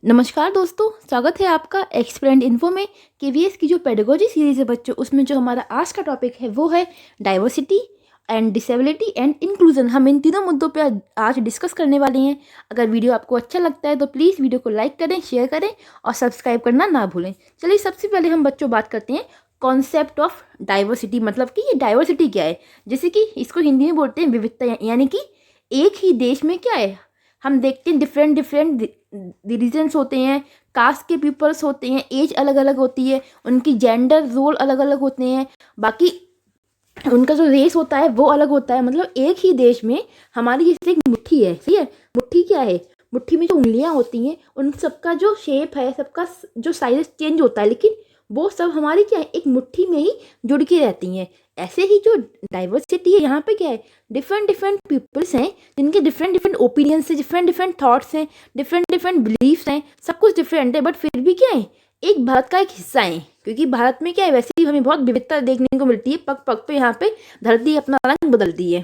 नमस्कार दोस्तों, स्वागत है आपका एक्सप्लेंड इन्फो में। केवीएस की जो पेडागोजी सीरीज़ है बच्चों, उसमें जो हमारा आज का टॉपिक है वो है diversity and disability and inclusion. हम इन तीनों मुद्दों पे आज डिस्कस करने वाले हैं। अगर वीडियो आपको अच्छा लगता है तो प्लीज़ वीडियो को लाइक करें, शेयर करें और सब्सक्राइब करना ना भूलें। चलिए सबसे पहले हम बच्चों बात करते हैं कॉन्सेप्ट ऑफ डाइवर्सिटी, मतलब कि ये डाइवर्सिटी क्या है। जैसे कि इसको हिंदी में बोलते हैं विविधता, यानी कि एक ही देश में क्या है, हम देखते हैं डिफरेंट डिफरेंट रीजन्स होते हैं, कास्ट के पीपल्स होते हैं, एज अलग अलग होती है, उनकी जेंडर रोल अलग अलग होते हैं, बाकी उनका जो रेस होता है वो अलग होता है। मतलब एक ही देश में हमारी जैसे एक मुट्ठी है, सही है। मुट्ठी क्या है, मुट्ठी में जो उंगलियां होती हैं उन सबका जो शेप है, सबका जो साइज चेंज होता है, लेकिन वो सब हमारी क्या है, एक मुट्ठी में ही जुड़ के रहती हैं। ऐसे ही जो डाइवर्सिटी है, यहाँ पे क्या है, डिफरेंट डिफरेंट पीपल्स हैं जिनके डिफरेंट डिफरेंट ओपिनियंस हैं, डिफरेंट डिफरेंट थॉट्स हैं, डिफरेंट डिफरेंट बिलीफ्स हैं, सब कुछ डिफरेंट है, बट फिर भी क्या है, एक भारत का एक हिस्सा है। क्योंकि भारत में क्या है, वैसे ही हमें बहुत विविधता देखने को मिलती है, पग पग पे यहाँ पे धरती अपना रंग बदलती है।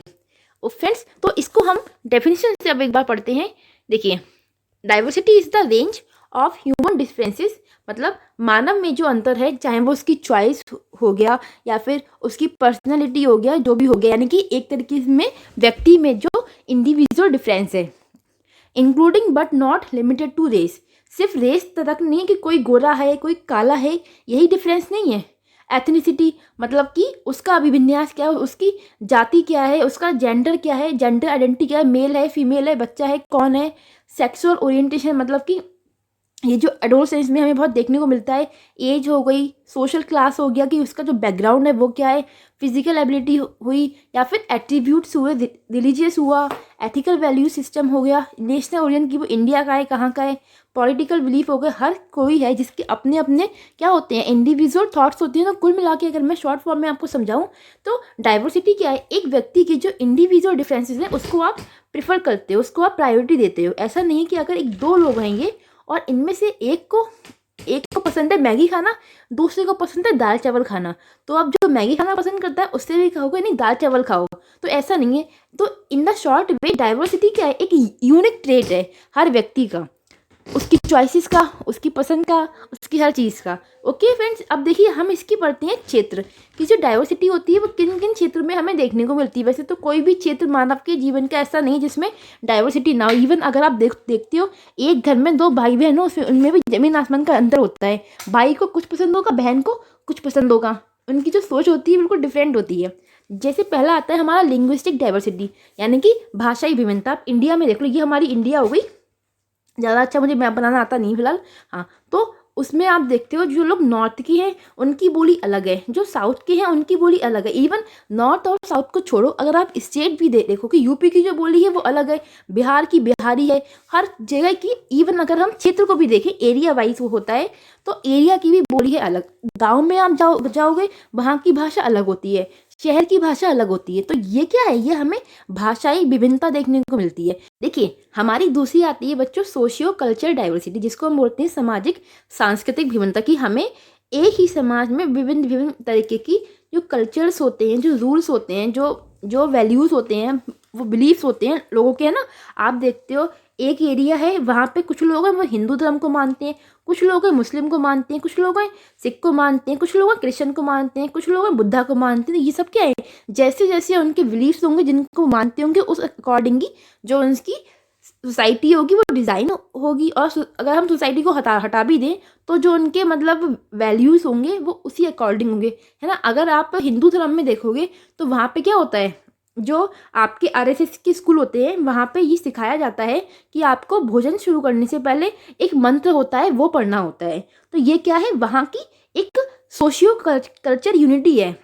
फ्रेंड्स, तो इसको हम डेफिनेशन से अब एक बार पढ़ते हैं। देखिए, diversity is the range of human differences, मतलब मानव में जो अंतर है, चाहे वो उसकी चॉइस हो गया या फिर उसकी पर्सनैलिटी हो गया, जो भी हो गया, यानी कि एक तरीके में व्यक्ति में जो इंडिविजुअल डिफरेंस है, including but not limited to race. सिर्फ रेस तक नहीं है कि कोई गोरा है कोई काला है, यही डिफरेंस नहीं है। एथनिसिटी, मतलब कि उसका अभिविन्यास क्या है, उसकी जाति क्या है, उसका जेंडर क्या है, जेंडर आइडेंटिटी क्या है, मेल है फीमेल है, बच्चा है कौन है। सेक्सुअल ओरिएंटेशन, मतलब कि ये जो एडोलसेंस में हमें बहुत देखने को मिलता है, एज हो गई, सोशल क्लास हो गया कि उसका जो बैकग्राउंड है वो क्या है, फिजिकल एबिलिटी हुई या फिर एट्रीब्यूट्स हुए, रिलीजियस हुआ, एथिकल वैल्यू सिस्टम हो गया, नेशनल ओरियन की वो इंडिया का है कहाँ का है, पॉलिटिकल बिलीफ हो गए। हर कोई है जिसके अपने अपने क्या होते हैं, इंडिविजुअल थॉट्स होती हैं। तो कुल मिला के अगर मैं शॉर्ट फॉर्म में आपको समझाऊं तो डाइवर्सिटी क्या है, एक व्यक्ति के जो इंडिविजुअल डिफरेंसेस हैं उसको आप प्रिफर करते हो, उसको आप प्रायोरिटी देते हो। ऐसा नहीं है कि अगर एक दो लोग रहेंगे और इनमें से एक को पसंद है मैगी खाना, दूसरे को पसंद है दाल चावल खाना, तो अब जो मैगी खाना पसंद करता है उससे भी कहोगे नहीं दाल चावल खाओ, तो ऐसा नहीं है। तो in the short way diversity क्या है, एक यूनिक ट्रेट है हर व्यक्ति का, उसकी चॉइसेस का, उसकी पसंद का, उसकी हर चीज़ का। ओके फ्रेंड्स, अब देखिए हम इसकी पढ़ते हैं क्षेत्र की जो डाइवर्सिटी होती है वो किन किन क्षेत्रों में हमें देखने को मिलती है। वैसे तो कोई भी क्षेत्र मानव के जीवन का ऐसा नहीं जिसमें डाइवर्सिटी ना हो। इवन अगर आप देखते हो एक घर में दो भाई बहन हो, उसमें उनमें भी जमीन आसमान का अंतर होता है। भाई को कुछ पसंद होगा, बहन को कुछ पसंद होगा, उनकी जो सोच होती है बिल्कुल डिफरेंट होती है। जैसे पहला आता है हमारा लिंग्विस्टिक डाइवर्सिटी, यानी कि भाषाई विभिन्नता। आप इंडिया में देख लो, ये हमारी इंडिया हो गई, ज़्यादा अच्छा मुझे मैप बनाना आता नहीं फिलहाल। हाँ, तो उसमें आप देखते हो जो लोग नॉर्थ की हैं उनकी बोली अलग है, जो साउथ के हैं उनकी बोली अलग है। इवन नॉर्थ और साउथ को छोड़ो, अगर आप स्टेट भी देखो कि यूपी की जो बोली है वो अलग है, बिहार की बिहारी है, हर जगह की। इवन अगर हम क्षेत्र को भी देखें, एरिया वाइज वो होता है, तो एरिया की भी बोली है अलग। गाँव में आप जाओगे वहाँ की भाषा अलग होती है, शहर की भाषा अलग होती है। तो ये क्या है, ये हमें भाषाई विभिन्नता देखने को मिलती है। देखिए, हमारी दूसरी आती है बच्चों सोशियो कल्चर डाइवर्सिटी, जिसको हम बोलते हैं सामाजिक सांस्कृतिक विभिन्नता। की हमें एक ही समाज में विभिन्न विभिन्न तरीके की जो कल्चर्स होते हैं, जो रूल्स होते हैं, जो वैल्यूज़ होते हैं, वो बिलीव्स होते हैं लोगों के, है ना। आप देखते हो एक एरिया है, वहाँ पे कुछ लोग हैं वो हिंदू धर्म को मानते हैं, कुछ लोग हैं मुस्लिम को मानते हैं, कुछ लोग हैं सिख को मानते हैं, कुछ लोग हैं क्रिश्चियन को मानते हैं, कुछ लोग हैं बुद्धा को मानते हैं। तो ये सब क्या है, जैसे जैसे उनके बिलीव्स होंगे, जिनको मानते होंगे, उस अकॉर्डिंग जो उनकी सोसाइटी होगी वो डिज़ाइन होगी। और अगर हम सोसाइटी को हटा भी दें तो जो उनके मतलब वैल्यूज़ होंगे वो उसी अकॉर्डिंग होंगे, है ना। अगर आप हिंदू धर्म में देखोगे तो वहाँ पे क्या होता है, जो आपके आरएसएस के स्कूल होते हैं वहाँ पे ये सिखाया जाता है कि आपको भोजन शुरू करने से पहले एक मंत्र होता है वो पढ़ना होता है। तो ये क्या है, वहाँ की एक सोशियो कल्चर यूनिटी है,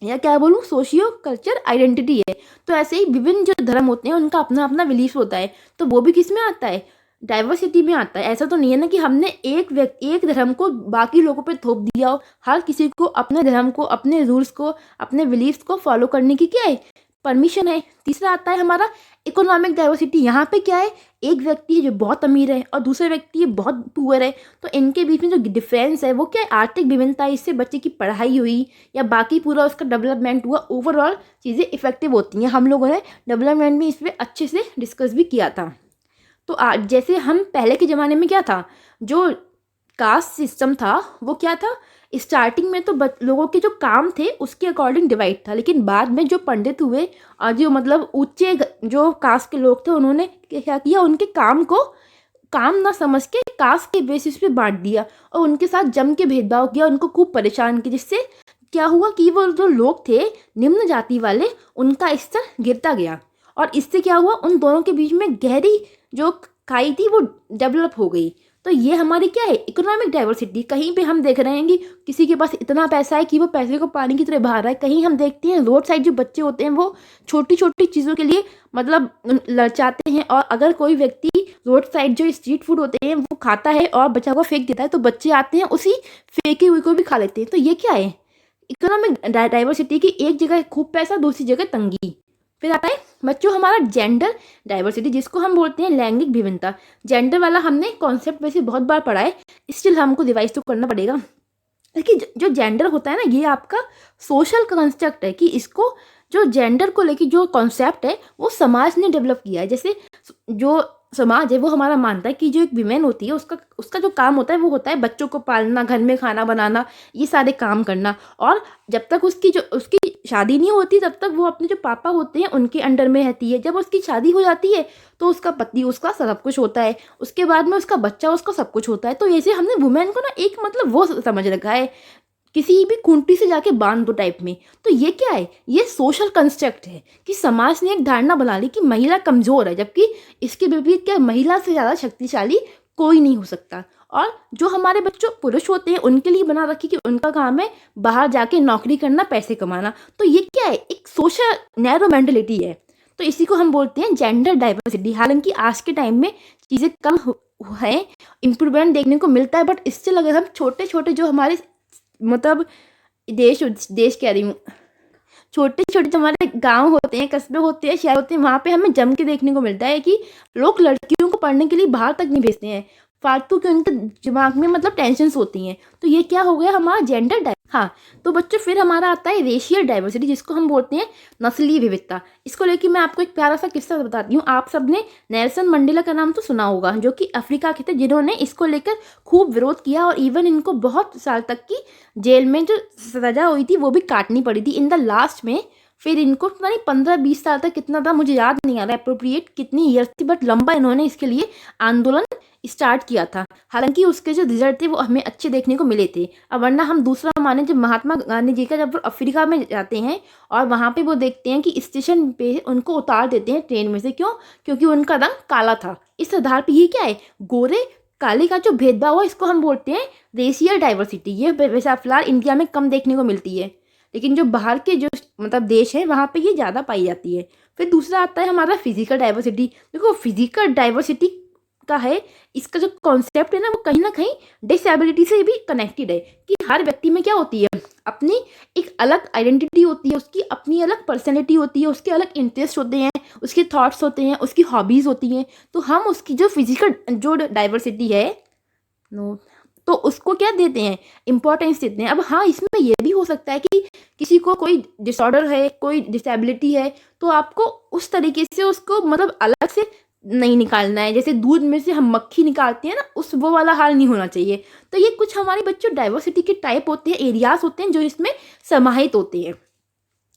या क्या बोलूँ, सोशियो कल्चर आइडेंटिटी है। तो ऐसे ही विभिन्न जो धर्म होते हैं उनका अपना अपना बिलीफ होता है, तो वो भी किस में आता है, डाइवर्सिटी में आता है। ऐसा तो नहीं है ना कि हमने एक धर्म को बाकी लोगों पे थोप दिया हो। हर किसी को अपने धर्म को, अपने रूल्स को, अपने बिलीफ्स को फॉलो करने की क्या है, परमिशन है। तीसरा आता है हमारा इकोनॉमिक डाइवर्सिटी। यहाँ पे क्या है, एक व्यक्ति है जो बहुत अमीर है और दूसरा व्यक्ति है बहुत पुअर है, तो इनके बीच में जो डिफरेंस है वो क्या है, आर्थिक विभिन्नता है। इससे बच्चे की पढ़ाई हुई या बाकी पूरा उसका डेवलपमेंट हुआ, ओवरऑल चीज़ें इफेक्टिव होती हैं। हम लोगों ने डेवलपमेंट में इस पर अच्छे से डिस्कस भी किया था। तो आज जैसे हम पहले के ज़माने में क्या था, जो कास्ट सिस्टम था वो क्या था, स्टार्टिंग में तो लोगों के जो काम थे उसके अकॉर्डिंग डिवाइड था, लेकिन बाद में जो पंडित हुए और जो मतलब ऊंचे जो कास्ट के लोग थे उन्होंने क्या किया, उनके काम को काम ना समझ के कास्ट के बेसिस पे बांट दिया और उनके साथ जम के भेदभाव किया, उनको खूब परेशान किया, जिससे क्या हुआ कि वो जो लोग थे निम्न जाति वाले, उनका स्तर गिरता गया और इससे क्या हुआ, उन दोनों के बीच में गहरी जो खाई थी वो डेवलप हो गई। तो ये हमारी क्या है, इकोनॉमिक डाइवर्सिटी। कहीं पे हम देख रहे हैं कि किसी के पास इतना पैसा है कि वो पैसे को पानी की तरह बहा रहा है, कहीं हम देखते हैं रोड साइड जो बच्चे होते हैं वो छोटी छोटी चीज़ों के लिए मतलब ललचाते हैं, और अगर कोई व्यक्ति रोड साइड जो स्ट्रीट फूड होते हैं वो खाता है और बच्चा को फेंक देता है तो बच्चे आते हैं उसी फेंके हुए को भी खा लेते हैं। तो ये क्या है, इकोनॉमिक डाइवर्सिटी की, एक जगह खूब पैसा दूसरी जगह तंगी। फिर आता है बच्चों हमारा जेंडर डाइवर्सिटी, जिसको हम बोलते हैं लैंगिक विभिन्नता। जेंडर वाला हमने कॉन्सेप्ट वैसे बहुत बार पढ़ा है, स्टिल हमको रिवाइज तो करना पड़ेगा। देखिए जो जेंडर होता है ना, ये आपका सोशल कंस्ट्रक्ट है, कि इसको जो जेंडर को लेके जो कॉन्सेप्ट है वो समाज ने डेवलप किया है। जैसे जो समाज है वो हमारा मानता है कि जो एक विमेन होती है उसका उसका जो काम होता है वो होता है बच्चों को पालना, घर में खाना बनाना, ये सारे काम करना, और जब तक उसकी शादी नहीं होती तब तक वो अपने जो पापा होते हैं उनके अंडर में रहती है। जब उसकी शादी हो जाती है तो उसका पति उसका सब कुछ होता है, उसके बाद में उसका बच्चा उसका सब कुछ होता है। तो ऐसे हमने वुमेन को ना एक मतलब वो समझ रखा है, किसी भी खूंटी से जाके बांध दो टाइप में। तो ये क्या है, ये सोशल कंस्ट्रक्ट है कि समाज ने एक धारणा बना ली कि महिला कमज़ोर है, जबकि इसके विपरीत क्या, महिला से ज़्यादा शक्तिशाली कोई नहीं हो सकता। और जो हमारे बच्चों पुरुष होते हैं उनके लिए बना रखी कि उनका काम है बाहर जाके नौकरी करना, पैसे कमाना। तो ये क्या है, एक सोशल नैरो मेंटलिटी है। तो इसी को हम बोलते हैं जेंडर डाइवर्सिटी। हालांकि आज के टाइम में चीज़ें कम है, इम्प्रूवमेंट देखने को मिलता है, बट इससे अगर हम छोटे छोटे जो हमारे मतलब देश कह रही हूँ, छोटे छोटे जो हमारे गांव होते हैं, कस्बे होते हैं, शहर होते हैं, वहाँ पे हमें जम के देखने को मिलता है कि लोग लड़कियों को पढ़ने के लिए बाहर तक नहीं भेजते हैं, फालतू के उनके दिमाग में मतलब टेंशन्स होती हैं। तो ये क्या हो गया, हमारा जेंडर हाँ। तो बच्चों फिर हमारा आता है रेशियल डाइवर्सिटी, जिसको हम बोलते हैं नस्लीय विविधता। इसको लेके मैं आपको एक प्यारा सा किस्सा बताती हूँ। आप सबने नेल्सन मंडेला का नाम तो सुना होगा, जो कि अफ्रीका के थे, जिन्होंने इसको लेकर खूब विरोध किया और इवन इनको बहुत साल तक की जेल में जो सजा हुई थी वो भी काटनी पड़ी थी इन द लास्ट में। फिर इनको पता नहीं 15-20 साल तक कितना था, मुझे याद नहीं आ रहा अप्रोप्रिएट कितनी ईयर्स थी, बट लंबा इन्होंने इसके लिए आंदोलन स्टार्ट किया था। हालांकि उसके जो रिजल्ट थे वो हमें अच्छे देखने को मिले थे। अब वरना हम दूसरा माने, जब महात्मा गांधी जी का जब वो अफ्रीका में जाते हैं और वहाँ पे वो देखते हैं कि स्टेशन पे उनको उतार देते हैं ट्रेन में से, क्यों, क्योंकि उनका रंग काला था। इस आधार पर ये क्या है, गोरे काले का जो भेदभाव है इसको हम बोलते हैं रेशियल डाइवर्सिटी। ये वैसे फिलहाल इंडिया में कम देखने को मिलती है, लेकिन जो बाहर के जो मतलब देश है वहाँ पे ये ज़्यादा पाई जाती है। फिर दूसरा आता है हमारा फिजिकल डाइवर्सिटी। देखो फिजिकल डाइवर्सिटी का है, इसका जो कॉन्सेप्ट है ना वो कहीं ना कहीं डिसेबिलिटी से भी कनेक्टेड है, कि हर व्यक्ति में क्या होती है, अपनी एक अलग आइडेंटिटी होती है, उसकी अपनी अलग पर्सनैलिटी होती है, उसके अलग इंटरेस्ट होते हैं, उसके थॉट्स होते हैं, उसकी हॉबीज़ होती हैं। तो हम उसकी जो फिजिकल जो डाइवर्सिटी है तो उसको क्या देते हैं, इंपॉर्टेंस देते हैं। अब हाँ, इसमें यह भी हो सकता है कि किसी को कोई डिसऑर्डर है, कोई डिसेबिलिटी है, तो आपको उस तरीके से उसको मतलब अलग से नहीं निकालना है, जैसे दूध में से हम मक्खी निकालते हैं ना, उस वो वाला हाल नहीं होना चाहिए। तो ये कुछ हमारे बच्चों डाइवर्सिटी के टाइप होते हैं, एरियाज होते हैं जो इसमें समाहित होते हैं।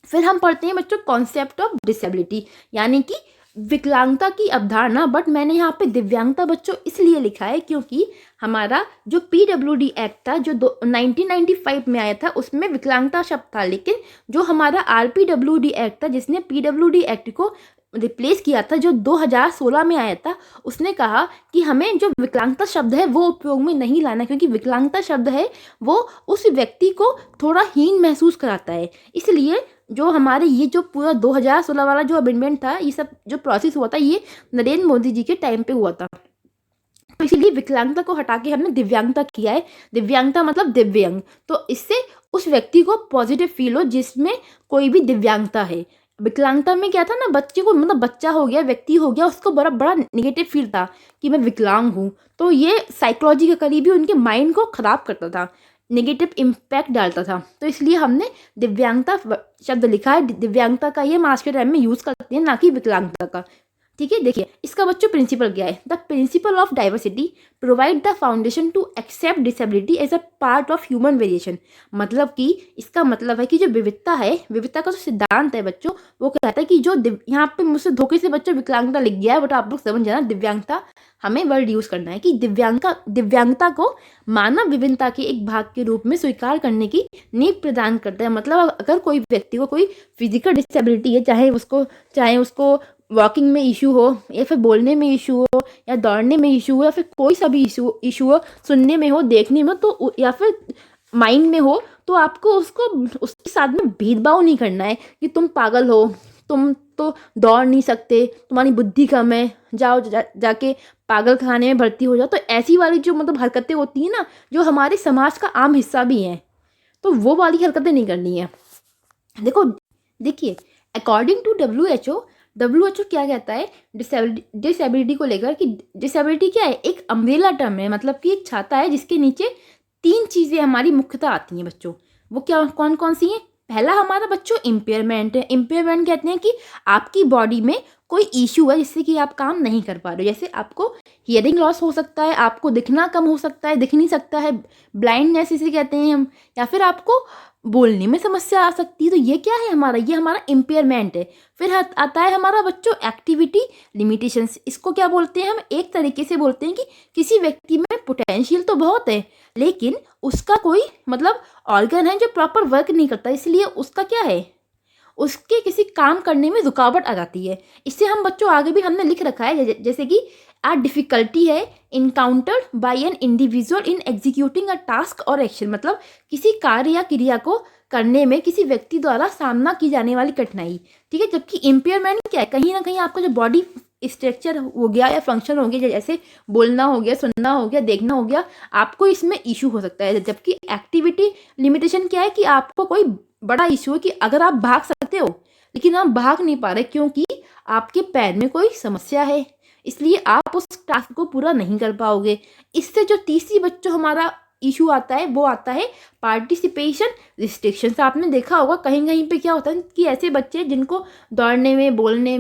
फिर हम पढ़ते हैं बच्चों कॉन्सेप्ट ऑफ डिसेबिलिटी, यानी कि विकलांगता की अवधारणा। बट मैंने यहाँ पे दिव्यांगता बच्चों इसलिए लिखा है क्योंकि हमारा जो PWD एक्ट था जो 1995 में आया था उसमें विकलांगता शब्द था, लेकिन जो हमारा RPWD एक्ट था जिसने PWD एक्ट को रिप्लेस किया था, जो 2016 में आया था, उसने कहा कि हमें जो विकलांगता शब्द है वो उपयोग में नहीं लाना, क्योंकि विकलांगता शब्द है वो उस व्यक्ति को थोड़ा हीन महसूस कराता है। इसलिए जो हमारे ये जो पूरा 2016 वाला जो अमेंडमेंट था, ये सब जो प्रोसेस हुआ था, ये नरेंद्र मोदी जी के टाइम पे हुआ था। तो इसीलिए विकलांगता को हटा के हमने दिव्यांगता किया है। दिव्यांगता मतलब दिव्यांग, तो इससे उस व्यक्ति को पॉजिटिव फील हो जिसमें कोई भी दिव्यांगता है। विकलांगता में क्या था ना, बच्चे को मतलब बच्चा हो गया, व्यक्ति हो गया, उसको बड़ा बड़ा नेगेटिव फील था कि मैं विकलांग हूँ। तो ये साइकोलॉजी के करीब ही उनके माइंड को ख़राब करता था, नेगेटिव इम्पैक्ट डालता था। तो इसलिए हमने दिव्यांगता शब्द लिखा है। दिव्यांगता का ये हम आज के टाइम में यूज़ करते हैं, ना कि विकलांगता का। ठीक है, देखिए इसका बच्चों प्रिंसिपल क्या है। The principle of diversity provide the foundation to accept disability as a part of human variation. मतलब कि इसका मतलब है कि जो विविधता है, विविधता का जो सिद्धांत है बच्चों, वो कहता है कि जो यहाँ पे मुझसे धोखे से बच्चों विकलांगता लिख गया है, बट आप लोग समझ जाना दिव्यांगता हमें वर्ड यूज करना है, कि दिव्यांगता को मानव विभिन्नता के एक भाग के रूप में स्वीकार करने की नींव प्रदान करता है। मतलब अगर कोई व्यक्ति को कोई फिजिकल डिसेबिलिटी है, चाहे उसको वॉकिंग में इशू हो, या फिर बोलने में इशू हो, या दौड़ने में इशू हो, या फिर कोई सा भी इशू हो, सुनने में हो, देखने में, तो या फिर माइंड में हो, तो आपको उसके साथ में भेदभाव नहीं करना है कि तुम पागल हो, तुम तो दौड़ नहीं सकते, तुम्हारी बुद्धि कम है, जाओ जाके पागल खाने में भर्ती हो जाओ। तो ऐसी वाली जो मतलब हरकतें होती हैं ना, जो हमारे समाज का आम हिस्सा भी हैं, तो वो वाली हरकतें नहीं करनी है। देखिए अकॉर्डिंग टू WHO क्या कहता है डिसेबिलिटी को लेकर, कि डिसेबिलिटी क्या है, एक अम्ब्रेला टर्म है, मतलब कि एक छाता है जिसके नीचे 3 चीज़ें हमारी मुख्यतः आती हैं बच्चों। वो क्या कौन कौन सी हैं? पहला हमारा बच्चों इम्पेयरमेंट है। इम्पेयरमेंट कहते हैं कि आपकी बॉडी में कोई इशू है जिससे कि आप काम नहीं कर पा रहे हो। जैसे आपको हियरिंग लॉस हो सकता है, आपको दिखना कम हो सकता है, दिख नहीं सकता है, ब्लाइंडनेस इसे कहते हैं हम, या फिर आपको बोलने में समस्या आ सकती है। तो ये क्या है ये हमारा इम्पेयरमेंट है। फिर आता है हमारा बच्चों एक्टिविटी लिमिटेशंस। इसको क्या बोलते हैं हम? एक तरीके से बोलते हैं कि किसी व्यक्ति में पोटेंशियल तो बहुत है, लेकिन उसका कोई मतलब ऑर्गन है जो प्रॉपर वर्क नहीं करता, इसलिए उसका क्या है, उसके किसी काम करने में रुकावट आ जाती है। इससे हम बच्चों आगे भी हमने लिख रखा है, जैसे कि आ डिफिकल्टी है encountered by an individual in executing a task और एक्शन। मतलब किसी कार्य या क्रिया को करने में किसी व्यक्ति द्वारा सामना की जाने वाली कठिनाई। ठीक है, जबकि इम्पेयरमेंट क्या है, कहीं ना कहीं आपका जो बॉडी स्ट्रक्चर हो गया या फंक्शन हो गया, जैसे बोलना हो गया, सुनना हो गया, देखना हो गया, आपको इसमें इशू हो सकता है। जबकि एक्टिविटी लिमिटेशन क्या है कि आपको कोई बड़ा इशू है कि अगर आप भाग सकते हो लेकिन आप भाग नहीं पा रहे क्योंकि आपके पैर में कोई समस्या है, इसलिए आप उस टास्क को पूरा नहीं कर पाओगे। इससे जो तीसरी बच्चों हमारा इशू आता है वो आता है पार्टिसिपेशन रिस्ट्रिक्शंस। आपने देखा होगा कहीं कहीं पे क्या होता है कि ऐसे बच्चे जिनको दौड़ने में, बोलने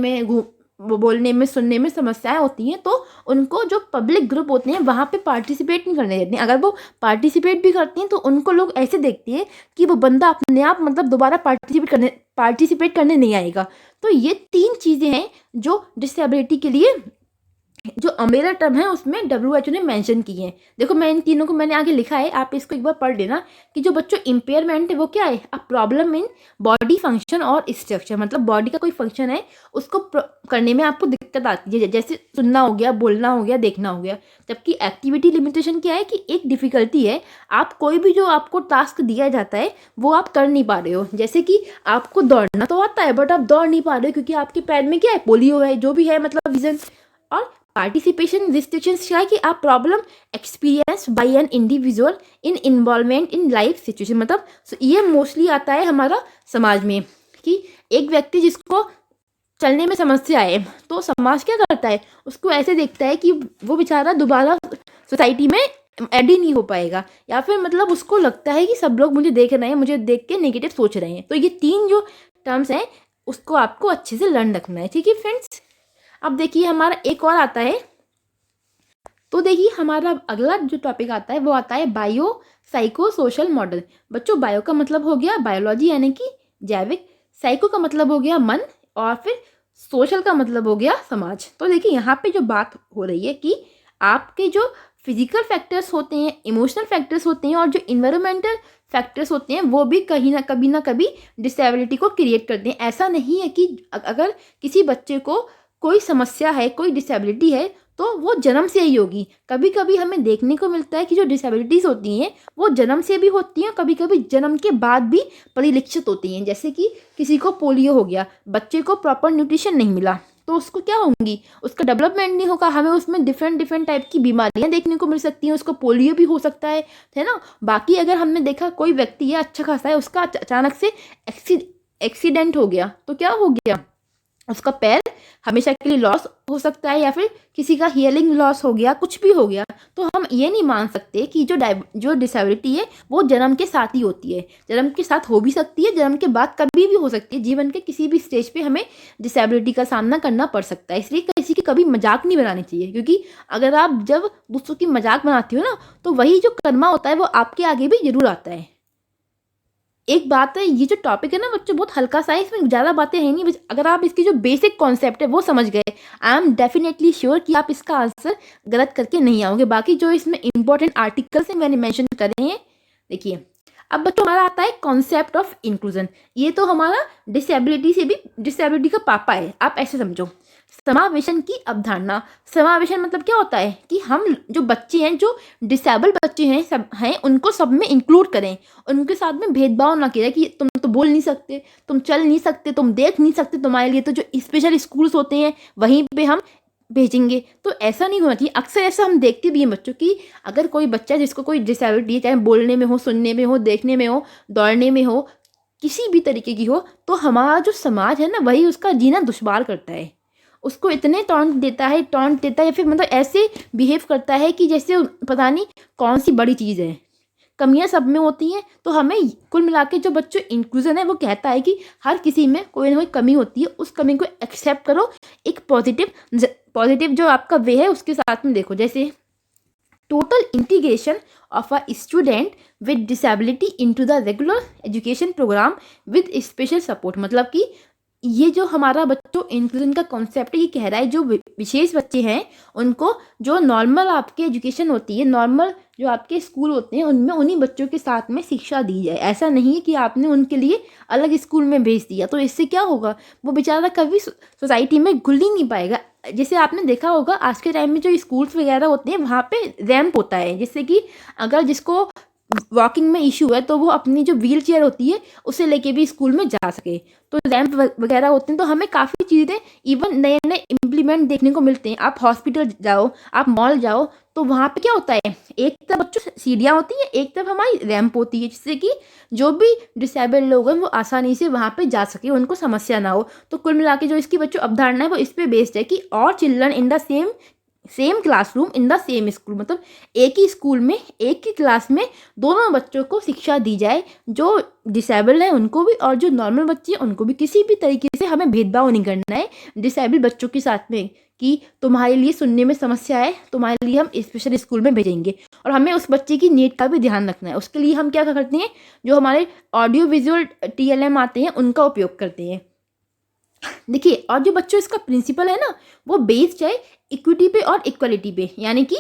में, सुनने में समस्याएं होती हैं, तो उनको जो पब्लिक ग्रुप होते हैं वहाँ पे पार्टिसिपेट नहीं करने देते हैं। अगर वो पार्टिसिपेट भी करती हैं तो उनको लोग ऐसे देखते हैं कि वो बंदा अपने आप मतलब दोबारा पार्टिसिपेट करने नहीं आएगा। तो ये 3 चीज़ें हैं जो डिसेबिलिटी के लिए जो अम्ब्रेला टर्म है उसमें WHO ने मेंशन की है। देखो मैं इन तीनों को मैंने आगे लिखा है, आप इसको एक बार पढ़ लेना कि जो बच्चों इम्पेयरमेंट है वो क्या है, a problem in body function और स्ट्रक्चर। मतलब बॉडी का कोई फंक्शन है उसको करने में आपको दिक्कत आती है, जैसे सुनना हो गया, बोलना हो गया, देखना हो गया। जबकि एक्टिविटी लिमिटेशन क्या है कि एक डिफिकल्टी है, आप कोई भी जो आपको टास्क दिया जाता है वो आप कर नहीं पा रहे हो। जैसे कि आपको दौड़ना तो आता है बट आप दौड़ नहीं पा रहे हो क्योंकि आपके पैर में क्या है, पोलियो है, जो भी है मतलब रीजन। और पार्टिसिपेशन रिस्ट्रिक्शंस क्या है कि आप problem experience by an individual in involvement in life situation. मतलब ये मोस्टली आता है हमारा समाज में कि एक व्यक्ति जिसको चलने में समस्या है तो समाज क्या करता है, उसको ऐसे देखता है कि वो बेचारा दोबारा सोसाइटी में ऐड ही नहीं हो पाएगा, या फिर मतलब उसको लगता है कि सब लोग मुझे देख रहे हैं, मुझे देख के नेगेटिव सोच रहे हैं। तो ये 3 जो टर्म्स हैं उसको आपको अच्छे से लर्न रखना है। ठीक है फ्रेंड्स, अब देखिए हमारा एक और आता है। तो देखिए हमारा अगला जो टॉपिक आता है वो आता है बायो साइको सोशल मॉडल। बच्चों बायो का मतलब हो गया बायोलॉजी यानी कि जैविक, साइको का मतलब हो गया मन, और फिर सोशल का मतलब हो गया समाज। तो देखिए यहाँ पे जो बात हो रही है कि आपके जो फिजिकल फैक्टर्स होते हैं, इमोशनल फैक्टर्स होते हैं, और जो इन्वायरमेंटल फैक्टर्स होते हैं वो भी कहीं ना कभी डिसेबिलिटी को क्रिएट करते हैं। ऐसा नहीं है कि अगर किसी बच्चे को कोई समस्या है, कोई डिसेबिलिटी है तो वो जन्म से ही होगी। कभी कभी हमें देखने को मिलता है कि जो डिसेबिलिटीज़ होती हैं वो जन्म से भी होती हैं, कभी कभी जन्म के बाद भी परिलक्षित होती हैं। जैसे कि किसी को पोलियो हो गया, बच्चे को प्रॉपर न्यूट्रिशन नहीं मिला तो उसको क्या होंगी, उसका डेवलपमेंट नहीं होगा, हमें उसमें डिफरेंट टाइप की बीमारियां देखने को मिल सकती हैं, उसको पोलियो भी हो सकता है ना। बाकी अगर हमने देखा कोई व्यक्ति है अच्छा खासा है, उसका अचानक से एक्सीडेंट हो गया तो क्या हो गया, उसका पैर हमेशा के लिए लॉस हो सकता है, या फिर किसी का हियरिंग लॉस हो गया, कुछ भी हो गया, तो हम ये नहीं मान सकते कि जो डिसेबिलिटी है वो जन्म के साथ ही होती है। जन्म के साथ हो भी सकती है, जन्म के बाद कभी भी हो सकती है। जीवन के किसी भी स्टेज पे हमें डिसेबिलिटी का सामना करना पड़ सकता है। इसलिए किसी की कभी मजाक नहीं बनानी चाहिए, क्योंकि अगर आप जब दूसरों की मजाक बनाती हो ना, तो वही जो कर्मा होता है वो आपके आगे भी जरूर आता है। एक बात है, ये जो टॉपिक है ना बच्चों, बहुत हल्का सा है, इसमें ज़्यादा बातें हैं नहीं। अगर आप इसकी जो बेसिक कॉन्सेप्ट है वो समझ गए, आई एम डेफिनेटली श्योर कि आप इसका आंसर गलत करके नहीं आओगे। बाकी जो इसमें इंपॉर्टेंट आर्टिकल्स हैं मैंने मेंशन करे हैं, देखिए। अब बच्चों हमारा आता है कॉन्सेप्ट ऑफ इंक्लूजन। ये तो हमारा डिसेबिलिटी का पापा है, आप ऐसे समझो। समावेशन की अवधारणा। समावेशन मतलब क्या होता है कि हम जो बच्चे हैं, जो डिसेबल्ड बच्चे हैं सब हैं, उनको सब में इंक्लूड करें। उनके साथ में भेदभाव ना किया कि तुम तो बोल नहीं सकते, तुम चल नहीं सकते, तुम देख नहीं सकते, तुम्हारे लिए तो जो स्पेशल स्कूल्स होते हैं वहीं पे हम भेजेंगे। तो ऐसा नहीं होना चाहिए। अक्सर ऐसा हम देखते भी हैं बच्चों की, अगर कोई बच्चा जिसको कोई डिसेबिलिटी है, चाहे बोलने में हो, सुनने में हो, देखने में हो, दौड़ने में हो, किसी भी तरीके की हो, तो हमारा जो समाज है ना वही उसका जीना दुश्वार करता है। उसको इतने टॉन्ट देता है या फिर मतलब ऐसे बिहेव करता है कि जैसे पता नहीं कौन सी बड़ी चीज़ है। कमियां सब में होती हैं, तो हमें कुल मिला के जो बच्चों इंक्लूजन है वो कहता है कि हर किसी में कोई ना कोई कमी होती है, उस कमी को एक्सेप्ट करो। एक पॉजिटिव जो आपका वे है उसके साथ में देखो। जैसे total integration of a student with disability into the regular education program with special support. मतलब कि ये जो हमारा बच्चों इंक्लूजन का कॉन्सेप्ट है, ये कह रहा है जो विशेष बच्चे हैं उनको जो नॉर्मल आपकी एजुकेशन होती है, नॉर्मल जो आपके स्कूल होते हैं उनमें उन्हीं बच्चों के साथ में शिक्षा दी जाए। ऐसा नहीं है कि आपने उनके लिए अलग स्कूल में भेज दिया, तो इससे क्या होगा, वो बेचारा कभी सोसाइटी में घुल ही नहीं पाएगा। जैसे आपने देखा होगा आज के टाइम में जो स्कूल्स वगैरह होते हैं वहाँ पे रैंप होता है, जिससे कि अगर जिसको वॉकिंग में इशू है तो वो अपनी जो व्हील चेयर होती है उसे लेके भी स्कूल में जा सके। तो रैंप वगैरह होते हैं, तो हमें काफ़ी चीज़ें इवन नए नए इम्प्लीमेंट देखने को मिलते हैं। आप हॉस्पिटल जाओ, आप मॉल जाओ, तो वहाँ पे क्या होता है, एक तरफ बच्चों सीढ़ियाँ होती हैं, एक तरफ हमारी रैंप होती है, जिससे कि जो भी डिसेबल्ड लोग हैं वो आसानी से वहाँ पे जा सके, उनको समस्या ना हो। तो कुल मिला के जो इसकी बच्चों अवधारणा है वो इस पर बेस्ड है कि all children in the same classroom in the same school. मतलब एक ही स्कूल में एक ही क्लास में दोनों बच्चों को शिक्षा दी जाए, जो डिसेबल है उनको भी और जो नॉर्मल बच्चे हैं उनको भी। किसी भी तरीके से हमें भेदभाव नहीं करना है डिसेबल बच्चों के साथ में कि तुम्हारे लिए सुनने में समस्या है, तुम्हारे लिए हम स्पेशल स्कूल में भेजेंगे। और हमें उस बच्चे की नीड का भी ध्यान रखना है। उसके लिए हम क्या करते हैं, जो हमारे ऑडियो विजुअल TLM आते हैं उनका उपयोग करते हैं। देखिए, और जो बच्चों इसका प्रिंसिपल है ना वो बेस्ड है इक्विटी पे और इक्वलिटी पे। यानी कि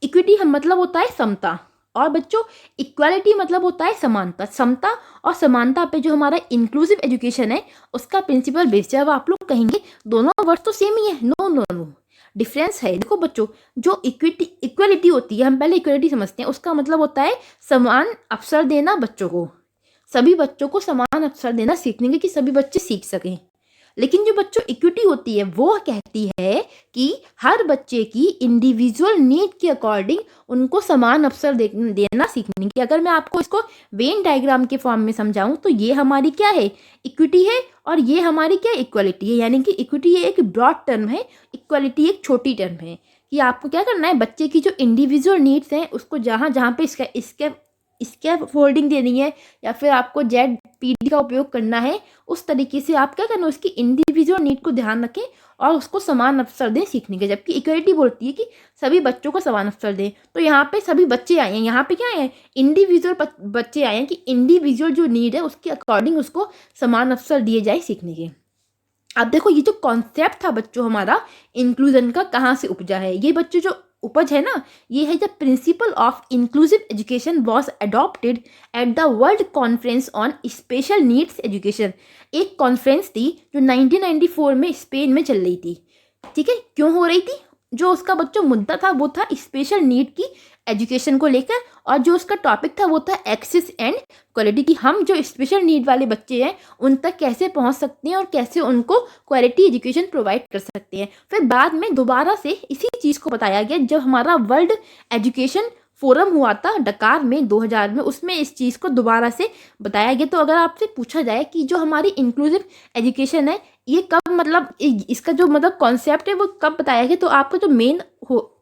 इक्विटी हम मतलब होता है समता, और बच्चों इक्वालिटी मतलब होता है समानता। समता और समानता पे जो हमारा इंक्लूसिव एजुकेशन है उसका प्रिंसिपल बेस्ड है। अब आप लोग कहेंगे दोनों वर्ड तो सेम ही है। नो नो नो, डिफरेंस है। देखो बच्चों, जो इक्वलिटी होती है, हम पहले इक्वलिटी समझते हैं, उसका मतलब होता है समान अवसर देना बच्चों को, सभी बच्चों को समान अवसर देना सीखने के, कि सभी बच्चे सीख सकें। लेकिन जो बच्चों इक्विटी होती है वो कहती है कि हर बच्चे की इंडिविजुअल नीड के अकॉर्डिंग उनको समान अवसर देना सीखने की। अगर मैं आपको इसको वेन डायग्राम के फॉर्म में समझाऊं तो ये हमारी क्या है, इक्विटी है, और ये हमारी क्या इक्वलिटी है। यानी कि इक्विटी ये एक ब्रॉड टर्म है, इक्वलिटी एक छोटी टर्म है। कि आपको क्या करना है, बच्चे की जो इंडिविजुअल नीड्स हैं उसको जहाँ जहाँ पे इसके फोल्डिंग देनी है, या फिर आपको ZPD का उपयोग करना है, उस तरीके से आप क्या करना, उसकी इंडिविजुअल नीड को ध्यान रखें और उसको समान अवसर दें सीखने के। जबकि इक्वलिटी बोलती है कि सभी बच्चों को समान अवसर दें। तो यहाँ पे सभी बच्चे आए हैं, यहाँ पे क्या आए हैं, इंडिविजुअल बच्चे आए हैं, कि इंडिविजुअल जो नीड है उसके अकॉर्डिंग उसको समान अवसर दिए जाए सीखने के। अब देखो, ये जो कॉन्सेप्ट था बच्चों हमारा इंक्लूजन का कहाँ से उपजा है, ये बच्चों जो उपज है ना, ये है the principle of inclusive education was adopted at the world conference on special needs education. एक कॉन्फ्रेंस थी जो 1994 में स्पेन में चल रही थी। ठीक है, क्यों हो रही थी, जो उसका बच्चों मुद्दा था वो था स्पेशल नीड की एजुकेशन को लेकर, और जो उसका टॉपिक था वो था एक्सेस एंड क्वालिटी, कि हम जो स्पेशल नीड वाले बच्चे हैं उन तक कैसे पहुंच सकते हैं और कैसे उनको क्वालिटी एजुकेशन प्रोवाइड कर सकते हैं। फिर बाद में दोबारा से इसी चीज़ को बताया गया जब हमारा वर्ल्ड एजुकेशन फोरम हुआ था डकार में 2000 में, उसमें इस चीज़ को दोबारा से बताया गया। तो अगर आपसे पूछा जाए कि जो हमारी इंक्लूसिव एजुकेशन है ये कब, मतलब इसका जो मतलब कॉन्सेप्ट है वो कब बताया गया, तो आपका जो मेन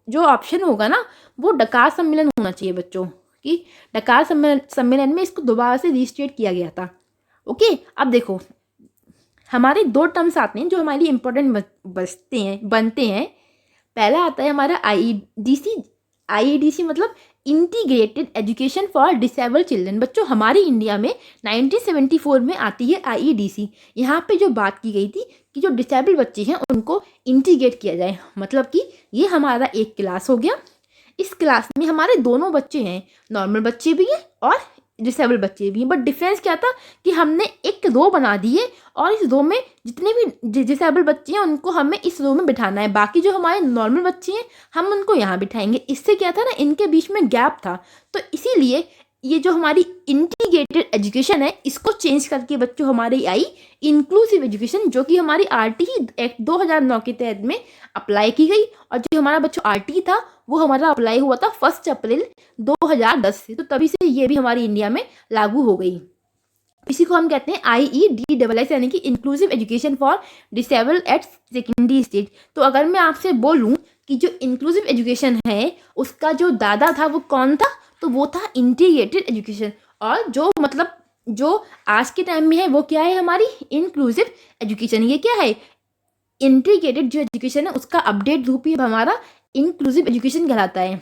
जो ऑप्शन होगा ना वो डकार सम्मेलन होना चाहिए बच्चों, कि डकार सम्मेलन में इसको दोबारा से रीस्टेट किया गया था। ओके, अब देखो हमारे 2 टर्म्स आते हैं जो हमारे लिए इम्पोर्टेंट बनते हैं। पहला आता है हमारा आईईडीसी मतलब integrated education for disabled children. बच्चों हमारी इंडिया में 1974 में आती है आईईडीसी। यहाँ पे जो बात की गई थी कि जो डिसेबल्ड बच्चे हैं उनको इंटीग्रेट किया जाए, मतलब कि ये हमारा एक क्लास हो गया। इस क्लास में हमारे दोनों बच्चे हैं, नॉर्मल बच्चे भी हैं और डिसेबल्ड बच्चे भी हैं। बट डिफरेंस क्या था कि हमने एक रो बना दी है और इस रो में जितने भी डिसेबल्ड बच्चे हैं उनको हमें इस रो में बिठाना है, बाकी जो हमारे नॉर्मल बच्चे हैं हम उनको यहाँ बिठाएंगे। इससे क्या था ना, इनके बीच में गैप था। तो इसीलिए ये जो हमारी इंटीग्रेटेड एजुकेशन है इसको चेंज करके बच्चों हमारी आई इंक्लूसिव एजुकेशन, जो कि हमारी आरटीई एक्ट 2009 के तहत में अप्लाई की गई। और जो हमारा बच्चों आरटीई था वो हमारा अप्लाई हुआ था 1 अप्रैल 2010 से, तो तभी से ये भी हमारी इंडिया में लागू हो गई। इसी को हम कहते हैं IEDSS यानी कि inclusive education for disabled at secondary stage. तो अगर मैं आपसे बोलूँ कि जो इंक्लूसिव एजुकेशन है उसका जो दादा था वो कौन था, तो वो था इंटीग्रेटेड एजुकेशन। और जो मतलब जो आज के टाइम में है वो क्या है, हमारी इंक्लूसिव एजुकेशन। ये क्या है, इंटीग्रेटेड जो एजुकेशन है उसका अपडेट रूप ही हमारा इंक्लूसिव एजुकेशन कहलाता है।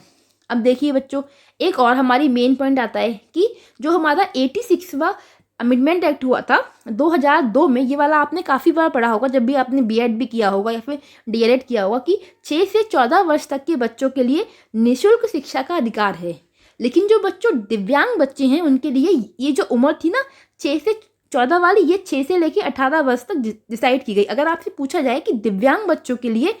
अब देखिए बच्चों एक और हमारी मेन पॉइंट आता है कि जो हमारा 86वां अमेंडमेंट एक्ट हुआ था 2002 में, ये वाला आपने काफ़ी बार पढ़ा होगा जब भी आपने बीएड भी किया होगा या फिर डीएलएड किया होगा, कि 6 से 14 वर्ष तक के बच्चों के लिए निःशुल्क शिक्षा का अधिकार है। लेकिन जो बच्चों दिव्यांग बच्चे हैं उनके लिए ये जो उम्र थी ना 6 से 14 वाली, ये 6 से लेकर 18 वर्ष तक डिसाइड की गई। अगर आपसे पूछा जाए कि दिव्यांग बच्चों के लिए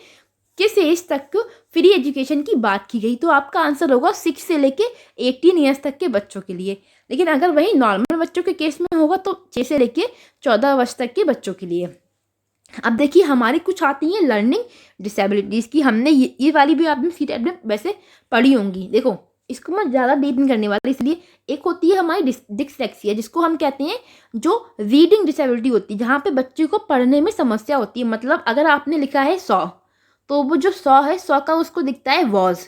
किस एज तक फ्री एजुकेशन की बात की गई, तो आपका आंसर होगा 6 से लेके 18 ईयर्स तक के बच्चों के लिए। लेकिन अगर वही नॉर्मल बच्चों के केस में होगा तो 6 से लेके 14 वर्ष तक के बच्चों के लिए। अब देखिए हमारी कुछ आती हैं लर्निंग डिसेबिलिटीज़ की, हमने ये वाली भी आपने सीटेट में वैसे पढ़ी होंगी। देखो इसको मैं ज़्यादा डीप नहीं करने वाली, इसलिए एक होती है हमारी डिसलेक्सिया जिसको हम कहते हैं जो रीडिंग डिसेबिलिटी होती है, जहाँ पे बच्चे को पढ़ने में समस्या होती है। मतलब अगर आपने लिखा है 100 तो वो जो 100 है 100 का उसको दिखता है वॉज,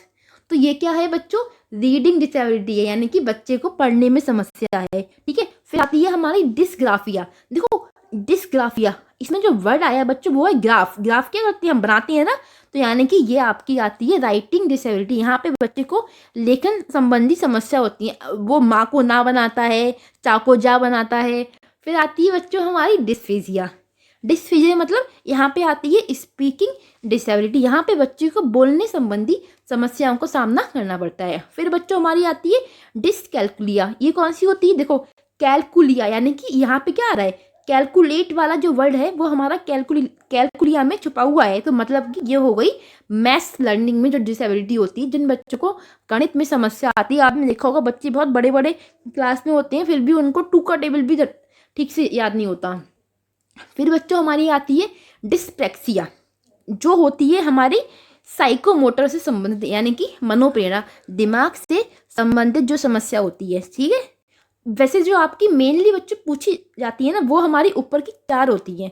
तो ये क्या है बच्चों, रीडिंग डिसेबिलिटी है, यानी कि बच्चे को पढ़ने में समस्या है। ठीक है, फिर आती है हमारी डिस्ग्राफिया। देखो डिस्ग्राफिया, इसमें जो वर्ड आया बच्चों वो है ग्राफ। ग्राफ क्या करती है, हम बनाते हैं ना, तो यानी कि ये आपकी आती है राइटिंग डिसेबिलिटी। यहाँ पे बच्चे को लेखन संबंधी समस्या होती है, वो माँ को ना बनाता है, चा को जा बनाता है। फिर आती है बच्चों हमारी डिस्फेजिया। डिस्फेजिया मतलब यहाँ पे आती है स्पीकिंग डिसेबिलिटी, यहाँ पे बच्चे को बोलने संबंधी समस्याओं को सामना करना पड़ता है। फिर बच्चों हमारी आती है डिसकैल्कुलिया। ये कौन सी होती है, देखो कैलकुलिया, यानी कि यहाँ पे क्या आ रहा है, कैलकुलेट वाला जो वर्ड है वो हमारा कैलकुलिया में छुपा हुआ है। तो मतलब कि ये हो गई मैथ्स लर्निंग में जो डिसेबिलिटी होती है, जिन बच्चों को गणित में समस्या आती है। आपने देखा होगा बच्चे बहुत बड़े बड़े क्लास में होते हैं फिर भी उनको 2 का टेबल भी ठीक से याद नहीं होता। फिर बच्चों हमारी आती है डिस्प्रैक्सिया, जो होती है हमारी साइकोमोटर से संबंधित, यानी कि मनोप्रेरणा, दिमाग से संबंधित जो समस्या होती है। ठीक है, वैसे जो आपकी मेनली बच्चों पूछी जाती है ना वो हमारी ऊपर की 4 होती है।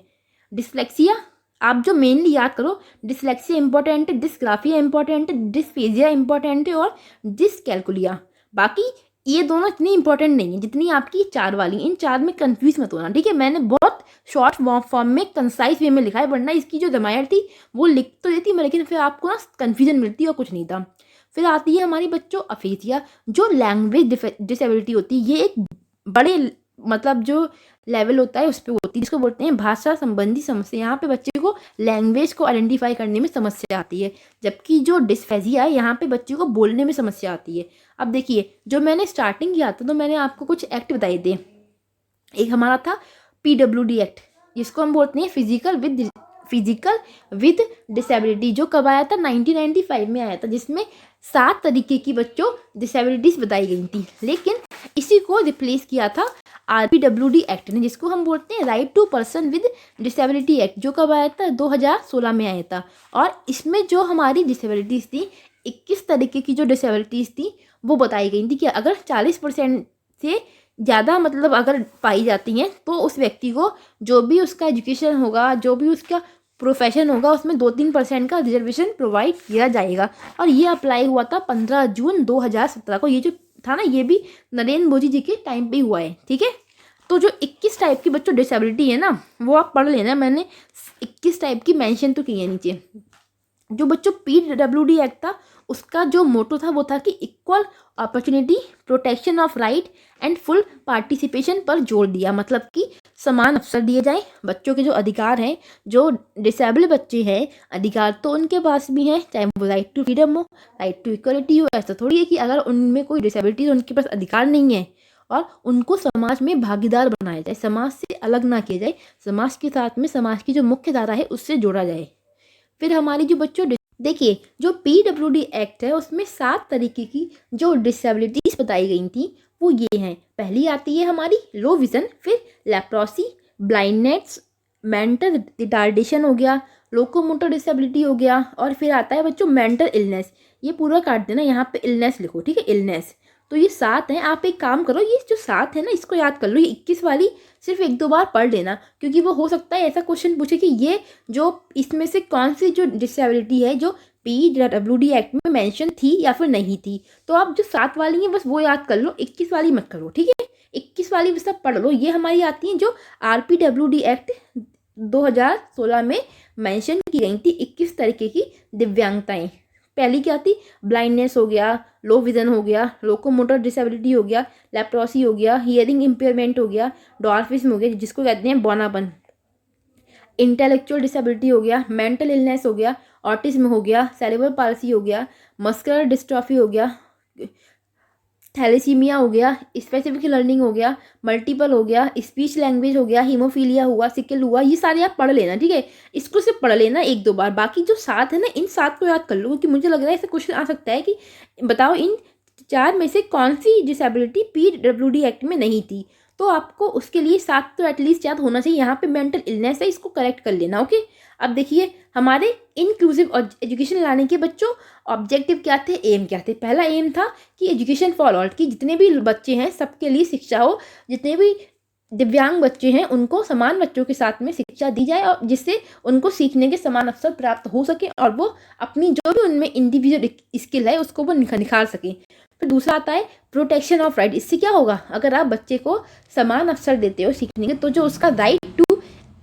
डिसलेक्सिया आप जो मेनली याद करो, डिसलेक्सिया इंपॉर्टेंट है, डिस्ग्राफिया इंपॉर्टेंट है, डिस्फेजिया इंपॉर्टेंट है और डिसकैल्कुलिया। बाकी ये दोनों इतनी इंपॉर्टेंट नहीं है जितनी आपकी 4 वाली। इन 4 में कंफ्यूज मत होना, ठीक है। मैंने बहुत शॉर्ट फॉर्म में कंसाइज वे में लिखा है, वरना इसकी जो जमायत थी वो लिख तो देती मैं, लेकिन फिर आपको ना कन्फ्यूजन मिलती और कुछ नहीं था। फिर आती है हमारी बच्चों अफेजिया, जो लैंग्वेज डिसेबिलिटी होती है। ये एक बड़े मतलब जो लेवल होता है उस पर होती है, जिसको बोलते हैं भाषा संबंधी समस्या। यहाँ पे बच्चे को लैंग्वेज को आइडेंटिफाई करने में समस्या आती है, जबकि जो डिस्फेजिया है यहाँ पे बच्चे को बोलने में समस्या आती है। अब देखिए जो मैंने स्टार्टिंग किया था तो मैंने आपको कुछ एक्ट बताए थे। एक हमारा था PWD एक्ट, जिसको हम बोलते हैं फिजिकल विद डिसेबिलिटी, जो कब आया था 1995 में आया था, जिसमें 7 तरीके की बच्चों डिसेबिलिटीज बताई गई थी। लेकिन इसी को रिप्लेस किया था RPWD एक्ट ने, जिसको हम बोलते हैं right to person with disability act, जो कब आया था 2016 में आया था। और इसमें जो हमारी डिसेबिलिटीज थी 21 तरीके की जो डिसेबिलिटीज थी वो बताई गई थी कि अगर 40% से ज़्यादा मतलब अगर पाई जाती हैं तो उस व्यक्ति को जो भी उसका एजुकेशन होगा, जो भी उसका प्रोफेशन होगा, उसमें 2-3% का रिजर्वेशन प्रोवाइड किया जाएगा। और ये अप्लाई हुआ था 15 जून 2017 को। ये जो था ना, ये भी नरेंद्र मोदी जी के टाइम पे हुआ है, ठीक है। तो जो 21 टाइप की बच्चों डिसेबिलिटी है ना, वो आप पढ़ लेना, मैंने 21 टाइप की मेंशन तो की है नीचे। जो बच्चों PWD एक्ट था, उसका जो मोटो था वो था कि equal opportunity, protection of right and full participation पर जोर दिया। मतलब कि समान अवसर दिए जाए, बच्चों के जो अधिकार हैं, जो डिसेबल बच्चे हैं, अधिकार तो उनके पास भी हैं, चाहे वो राइट टू फ्रीडम हो, राइट टू इक्वलिटी हो। ऐसा थोड़ी है कि अगर उनमें कोई डिसेबिलिटी है तो उनके पास अधिकार नहीं है। और उनको समाज में भागीदार बनाया जाए, समाज से अलग ना किया जाए, समाज के साथ में समाज की जो मुख्य धारा है उससे जोड़ा जाए। फिर हमारी जो बच्चों देखिए, जो PWD एक्ट है उसमें 7 तरीके की जो डिसेबिलिटीज बताई गई थी वो ये हैं। पहली आती है हमारी लो विजन, फिर लेप्रोसी, ब्लाइंडनेस, मेंटल रिटार्डेशन हो गया, लोकोमोटर डिसेबिलिटी हो गया, और फिर आता है बच्चों मेंटल इलनेस। ये पूरा काट देना, यहाँ पे इलनेस लिखो, ठीक है, इलनेस। तो ये 7 हैं। आप एक काम करो, ये जो 7 है ना इसको याद कर लो। ये 21 वाली सिर्फ 1-2 बार पढ़ लेना, क्योंकि वो हो सकता है ऐसा क्वेश्चन पूछे कि ये जो इसमें से कौन सी जो डिसेबिलिटी है जो PWD एक्ट में मेंशन थी या फिर नहीं थी। तो आप जो 7 वाली हैं बस वो याद कर लो, 21 वाली मत करो, ठीक है। 21 वाली बस आप पढ़ लो। ये हमारी आती हैं जो RPWD एक्ट 2016 में मेंशन की गई थी, 21 तरीके की दिव्यांगताएं। पहली क्या थी? ब्लाइंडनेस हो गया, लो विजन हो गया, लोकोमोटर डिसेबिलिटी हो गया, लेप्रोसी हो गया, हियरिंग इम्पेयरमेंट हो गया, डॉर्फिज्म हो गया जिसको कहते हैं बौनापन, इंटेलेक्चुअल डिसेबिलिटी हो गया, मेंटल इलनेस हो गया, ऑटिज्म हो गया, सेरेब्रल पाल्सी हो गया, मस्कुलर डिस्ट्रॉफी हो गया, थैलेसीमिया हो गया, स्पेसिफिक लर्निंग हो गया, मल्टीपल हो गया, स्पीच लैंग्वेज हो गया, हीमोफीलिया हुआ, सिकल हुआ। ये सारे आप पढ़ लेना, ठीक है। इसको सिर्फ पढ़ लेना 1-2 बार। बाकी जो 7 है ना, इन 7 को याद कर लो, क्योंकि मुझे लग रहा है ऐसा क्वेश्चन आ सकता है कि बताओ इन 4 में से कौन सी डिसेबिलिटी PWD एक्ट में नहीं थी। तो आपको उसके लिए 7 तो एटलीस्ट याद होना चाहिए। यहाँ पे मेंटल इलनेस है, इसको करेक्ट कर लेना, ओके। अब देखिए, हमारे इंक्लूसिव एजुकेशन लाने के बच्चों ऑब्जेक्टिव क्या थे, एम क्या थे। पहला एम था कि एजुकेशन फॉर ऑल, कि जितने भी बच्चे हैं सबके लिए शिक्षा हो, जितने भी दिव्यांग बच्चे हैं उनको समान बच्चों के साथ में शिक्षा दी जाए, और जिससे उनको सीखने के समान अवसर प्राप्त हो सके और वो अपनी जो भी उनमें इंडिविजुअल स्किल है उसको वो निखार सकें। फिर दूसरा आता है प्रोटेक्शन ऑफ राइट। इससे क्या होगा, अगर आप बच्चे को समान अवसर देते हो सीखने के, तो जो उसका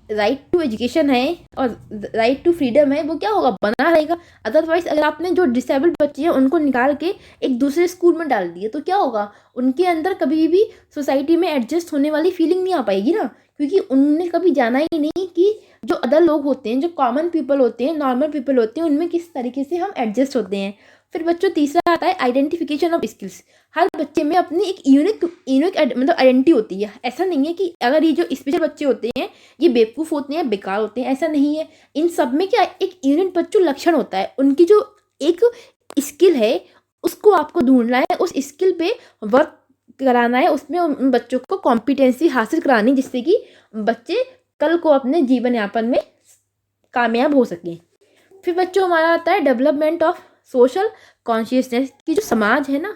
राइट टू एजुकेशन है और राइट टू फ्रीडम है वो क्या होगा, बना रहेगा। अदरवाइज अगर आपने जो डिसेबल्ड बच्चे हैं उनको निकाल के एक दूसरे स्कूल में डाल दिए तो क्या होगा, उनके अंदर कभी भी सोसाइटी में एडजस्ट होने वाली फीलिंग नहीं आ पाएगी ना, क्योंकि उनने कभी जाना ही नहीं कि जो अदर लोग होते हैं, जो कॉमन पीपल होते हैं, नॉर्मल पीपल होते हैं, उनमें किस तरीके से हम एडजस्ट होते हैं। फिर बच्चों तीसरा आता है आइडेंटिफिकेशन ऑफ स्किल्स। हर बच्चे में अपनी एक यूनिक मतलब आइडेंटिटी होती है। ऐसा नहीं है कि अगर ये जो स्पेशल बच्चे होते हैं ये बेवकूफ़ होते हैं, बेकार होते हैं, ऐसा नहीं है। इन सब में क्या एक यूनिक बच्चों लक्षण होता है, उनकी जो एक स्किल है उसको आपको ढूंढना है, उस स्किल पे वर्क कराना है, उसमें उन बच्चों को कॉम्पिटेंसी हासिल करानी, जिससे कि बच्चे कल को अपने जीवन यापन में कामयाब हो सकें। फिर बच्चों हमारा आता है डेवलपमेंट ऑफ सोशल कॉन्शियसनेस, की जो समाज है ना,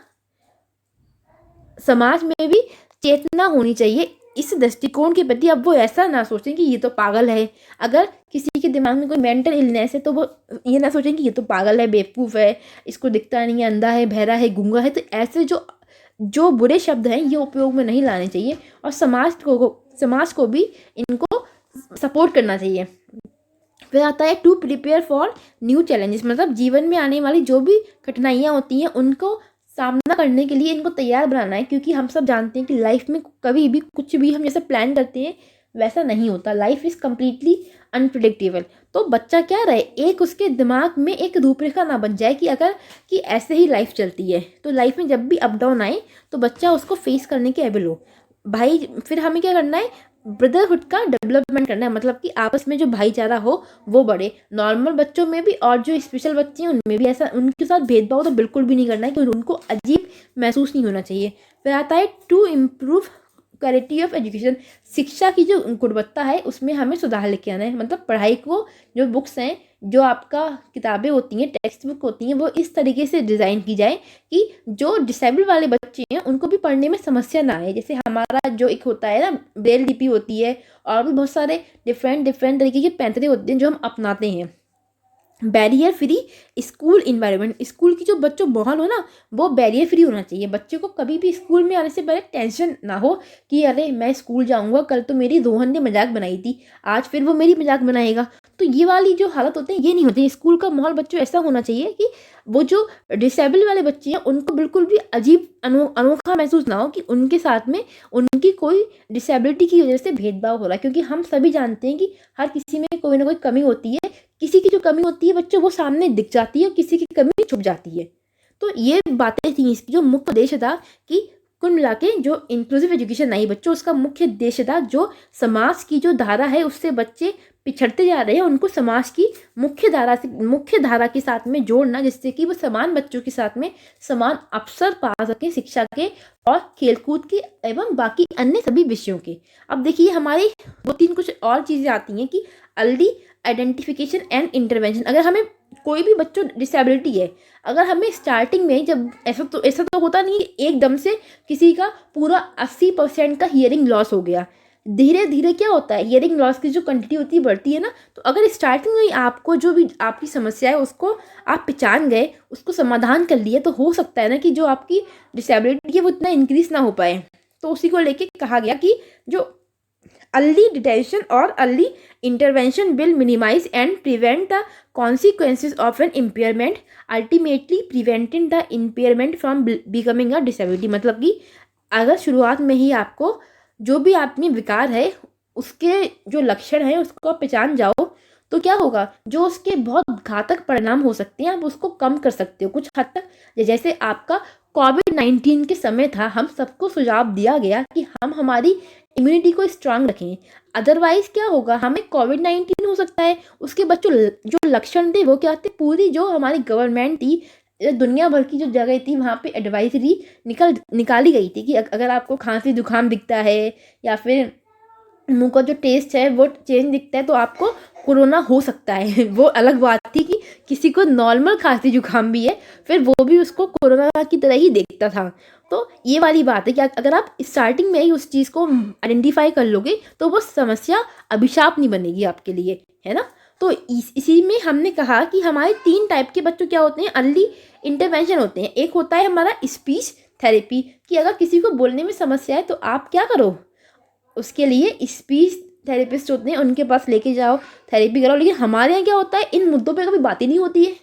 समाज में भी चेतना होनी चाहिए इस दृष्टिकोण के प्रति। अब वो ऐसा ना सोचें कि ये तो पागल है। अगर किसी के दिमाग में कोई मेंटल इलनेस है तो वो ये ना सोचें कि ये तो पागल है, बेवकूफ़ है, इसको दिखता नहीं है, अंधा है, बहरा है, गूंगा है। तो ऐसे जो बुरे शब्द हैं ये उपयोग में नहीं लाने चाहिए, और समाज को भी इनको सपोर्ट करना चाहिए। फिर आता है to prepare for new challenges, मतलब जीवन में आने वाली जो भी कठिनाइयाँ होती हैं उनको सामना करने के लिए इनको तैयार बनाना है, क्योंकि हम सब जानते हैं कि लाइफ में कभी भी कुछ भी हम जैसे प्लान करते हैं वैसा नहीं होता। Life is completely unpredictable. तो बच्चा क्या रहे, एक उसके दिमाग में एक रूपरेखा ना बन जाए कि ऐसे ही लाइफ चलती है। तो लाइफ में जब भी अप डाउन आए तो बच्चा उसको फेस करने के एबल हो। भाई फिर हमें क्या करना है, ब्रदरहुड का डेवलपमेंट करना है, मतलब कि आपस में जो भाईचारा हो वो बढ़े, नॉर्मल बच्चों में भी और जो स्पेशल बच्चे हैं उनमें भी। ऐसा उनके साथ भेदभाव तो बिल्कुल भी नहीं करना है, क्योंकि उनको अजीब महसूस नहीं होना चाहिए। फिर आता है to improve quality of education, शिक्षा की जो गुणवत्ता है उसमें हमें सुधार लेके आना है। मतलब पढ़ाई को, जो बुक्स हैं, जो आपका किताबें होती हैं, टेक्स्ट बुक होती हैं, वो इस तरीके से डिज़ाइन की जाए कि जो डिसेबल वाले बच्चे हैं उनको भी पढ़ने में समस्या ना आए। जैसे हमारा जो एक होता है ना, ब्रेल लिपि होती है, और भी बहुत सारे डिफरेंट डिफरेंट तरीके के पैंतरे होते हैं जो हम अपनाते हैं। Barrier free school environment, school की जो बच्चों माहौल हो ना, वो बैरियर फ्री होना चाहिए। बच्चों को कभी भी स्कूल में आने से पहले टेंशन ना हो कि अरे मैं स्कूल जाऊंगा, कल तो मेरी रोहन ने मजाक बनाई थी, आज फिर वो मेरी मजाक बनाएगा। तो ये वाली जो हालत होते हैं ये नहीं होती। स्कूल का माहौल बच्चों ऐसा होना चाहिए कि वो जो डिसेबल वाले बच्चे हैं उनको बिल्कुल भी अजीब अनोखा महसूस ना हो कि उनके साथ में उनकी कोई डिसेबिलिटी की वजह से भेदभाव हो रहा है। क्योंकि हम सभी जानते हैं कि हर किसी में कोई ना कोई कमी होती है। किसी की जो कमी होती है बच्चों वो सामने दिख जाती है और किसी की कमी छुप जाती है। तो ये बातें थी, इसकी जो मुख्य उद्देश्य था कि कुल मिला के जो इंक्लूसिव एजुकेशन आई बच्चों, उसका मुख्य उद्देश्य था जो समाज की जो धारा है उससे बच्चे पिछड़ते जा रहे हैं, उनको समाज की मुख्य धारा के साथ में जोड़ना, जिससे कि वो समान बच्चों के साथ में समान अवसर पा सकें शिक्षा के और खेलकूद के एवं बाकी अन्य सभी विषयों के। अब देखिए हमारे 2-3 कुछ और चीज़ें आती हैं कि अर्ली आइडेंटिफिकेशन एंड इंटरवेंशन। अगर हमें कोई भी बच्चों डिसेबिलिटी है, अगर हमें स्टार्टिंग में, जब ऐसा तो होता नहीं है एकदम से किसी का पूरा 80% का हियरिंग लॉस हो गया। धीरे धीरे क्या होता है, हियरिंग लॉस की जो क्वांटिटी होती है बढ़ती है ना। तो अगर स्टार्टिंग में आपको जो भी आपकी समस्या है उसको आप पहचान गए, उसको समाधान कर लिए, तो हो सकता है ना कि जो आपकी डिसेबिलिटी है वो इतना इंक्रीज ना हो पाए। तो उसी को लेके कहा गया कि जो अर्ली डिटेंशन और early intervention will minimise and prevent the consequences of an impairment, ultimately preventing the impairment from becoming a disability। मतलब कि अगर शुरुआत में ही आपको जो भी आप में विकार है उसके जो लक्षण हैं उसको पहचान जाओ, तो क्या होगा, जो उसके बहुत घातक परिणाम हो सकते हैं आप उसको कम कर सकते हो कुछ हद तक। जैसे आपका कोविड-19 के समय था, हम सबको सुझाव दिया गया कि हम हमारी इम्यूनिटी को स्ट्रांग रखें, अदरवाइज क्या होगा, हमें कोविड-19 हो सकता है। उसके बच्चों जो लक्षण थे वो क्या थे, पूरी जो हमारी गवर्नमेंट थी, दुनिया भर की जो जगह थी वहाँ पे एडवाइजरी निकाली गई थी कि अगर आपको खांसी जुकाम दिखता है या फिर मुंह का जो टेस्ट है वो चेंज दिखता है तो आपको कोरोना हो सकता है। वो अलग बात थी कि किसी को नॉर्मल खांसी जुकाम भी है फिर वो भी उसको कोरोना की तरह ही देखता था। तो ये वाली बात है कि अगर आप स्टार्टिंग में ही उस चीज़ को आइडेंटिफाई कर लोगे तो वो समस्या अभिशाप नहीं बनेगी आपके लिए, है ना। तो इसी में हमने कहा कि हमारे 3 टाइप के बच्चों क्या होते हैं, अर्ली इंटरवेंशन होते हैं। एक होता है हमारा स्पीच थेरेपी, कि अगर किसी को बोलने में समस्या है तो आप क्या करो, उसके लिए स्पीच थेरेपिस्ट होते हैं उनके पास लेके जाओ, थेरेपी कराओ। लेकिन हमारे यहाँ क्या होता है, इन मुद्दों पे कभी बात ही नहीं होती है।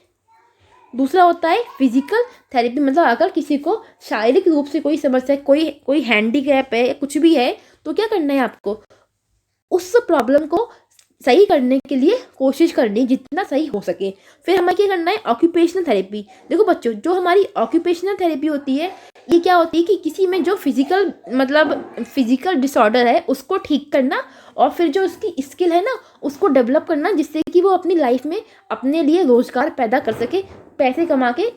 दूसरा होता है फिजिकल थेरेपी, मतलब अगर किसी को शारीरिक रूप से कोई समस्या है, कोई हैंडीकैप है, कुछ भी है, तो क्या करना है आपको, उस प्रॉब्लम को सही करने के लिए कोशिश करनी जितना सही हो सके। फिर हमें क्या करना है, ऑक्यूपेशनल थेरेपी। देखो बच्चों, जो हमारी ऑक्यूपेशनल थेरेपी होती है ये क्या होती है कि किसी में जो फिजिकल डिसऑर्डर है उसको ठीक करना और फिर जो उसकी स्किल है ना उसको डेवलप करना, जिससे कि वो अपनी लाइफ में अपने लिए रोजगार पैदा कर सके, पैसे कमा के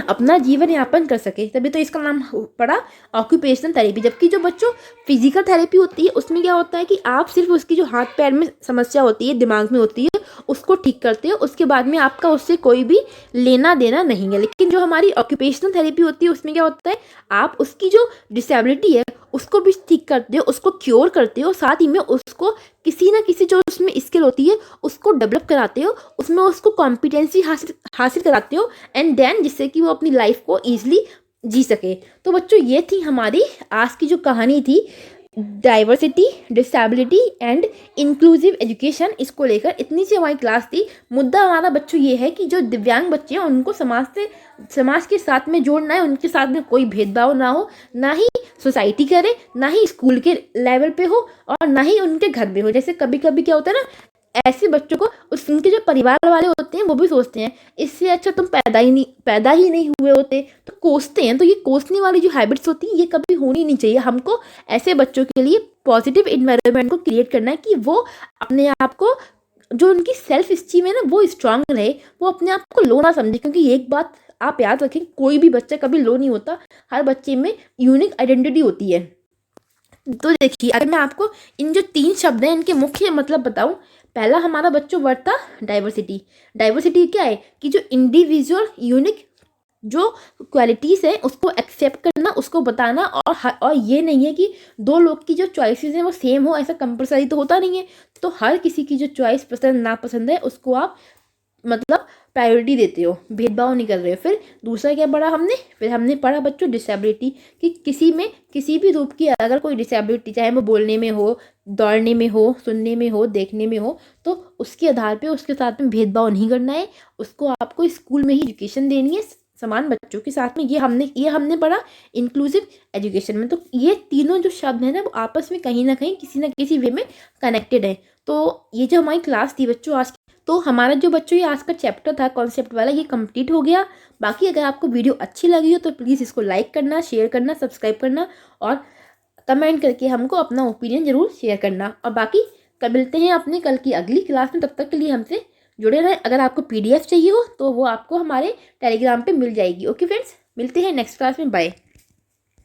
अपना जीवन यापन कर सके। तभी तो इसका नाम पड़ा ऑक्यूपेशनल थेरेपी। जबकि जो बच्चों फिजिकल थेरेपी होती है उसमें क्या होता है कि आप सिर्फ उसकी जो हाथ पैर में समस्या होती है, दिमाग में होती है, उसको ठीक करते हो, उसके बाद में आपका उससे कोई भी लेना देना नहीं है। लेकिन जो हमारी ऑक्यूपेशनल थेरेपी होती है उसमें क्या होता है, आप उसकी जो डिसेबिलिटी है उसको भी ठीक करते हो, उसको क्योर करते हो, साथ ही में उसको किसी ना किसी जो उसमें स्किल होती है उसको डेवलप कराते हो, उसमें उसको कॉम्पिटेंसी हासिल कराते हो, एंड देन जिससे कि वो अपनी लाइफ को ईजिली जी सके। तो बच्चों ये थी हमारी आज की जो कहानी थी, diversity, disability and inclusive education. इसको लेकर इतनी सी हमारी क्लास थी। मुद्दा हमारा बच्चों ये है कि जो दिव्यांग बच्चे हैं उनको समाज के साथ में जोड़ना है, उनके साथ में कोई भेदभाव ना हो, ना ही सोसाइटी करे, ना ही स्कूल के लेवल पे हो और ना ही उनके घर में हो। जैसे कभी कभी क्या होता है ना, ऐसे बच्चों को उनके जो परिवार वाले होते हैं वो भी सोचते हैं इससे अच्छा तुम पैदा ही नहीं हुए होते, तो कोसते हैं। तो ये कोसने वाली जो हैबिट्स होती हैं ये कभी होनी नहीं चाहिए। हमको ऐसे बच्चों के लिए पॉजिटिव इन्वायरमेंट को क्रिएट करना है कि वो अपने आप को, जो उनकी सेल्फ स्टीम है ना वो स्ट्रांग रहे, वो अपने आप को लो ना समझे। क्योंकि एक बात आप याद रखें, कोई भी बच्चा कभी लो नहीं होता, हर बच्चे में यूनिक आइडेंटिटी होती है। तो देखिए, अगर मैं आपको इन जो 3 शब्द हैं इनके मुख्य मतलब बताऊं, पहला हमारा बच्चों वर्ड था डाइवर्सिटी। डाइवर्सिटी क्या है कि जो इंडिविजुअल यूनिक जो क्वालिटीज़ है उसको एक्सेप्ट करना, उसको बताना, और ये नहीं है कि दो लोग की जो चॉइसेस हैं वो सेम हो, ऐसा कंपलसरी तो होता नहीं है। तो हर किसी की जो चॉइस पसंद नापसंद है उसको आप मतलब प्रायोरिटी देते हो, भेदभाव नहीं कर रहे हो। फिर दूसरा क्या पढ़ा हमने, फिर हमने पढ़ा बच्चों डिसेबिलिटी, कि किसी में किसी भी रूप की अगर कोई डिसेबिलिटी, चाहे वो बोलने में हो, दौड़ने में हो, सुनने में हो, देखने में हो, तो उसके आधार पे उसके साथ में भेदभाव नहीं करना है। उसको आपको स्कूल में ही एजुकेशन देनी है समान बच्चों के साथ में। ये हमने पढ़ा इंक्लूसिव एजुकेशन में। तो ये तीनों जो शब्द हैं ना वो आपस में कहीं ना कहीं किसी ना किसी वे में कनेक्टेड है। तो ये जो हमारी क्लास थी बच्चों आज, तो हमारा जो बच्चों ये आज का चैप्टर था कॉन्सेप्ट वाला, ये कंप्लीट हो गया। बाकी अगर आपको वीडियो अच्छी लगी हो तो प्लीज़ इसको लाइक करना, शेयर करना, सब्सक्राइब करना, और कमेंट करके हमको अपना ओपिनियन ज़रूर शेयर करना। और बाकी कल मिलते हैं अपने कल की अगली क्लास में, तब तक के लिए हमसे जुड़े रहें। अगर आपको PDF चाहिए हो तो वो आपको हमारे टेलीग्राम पे मिल जाएगी। ओके फ्रेंड्स, मिलते हैं नेक्स्ट क्लास में, बाय।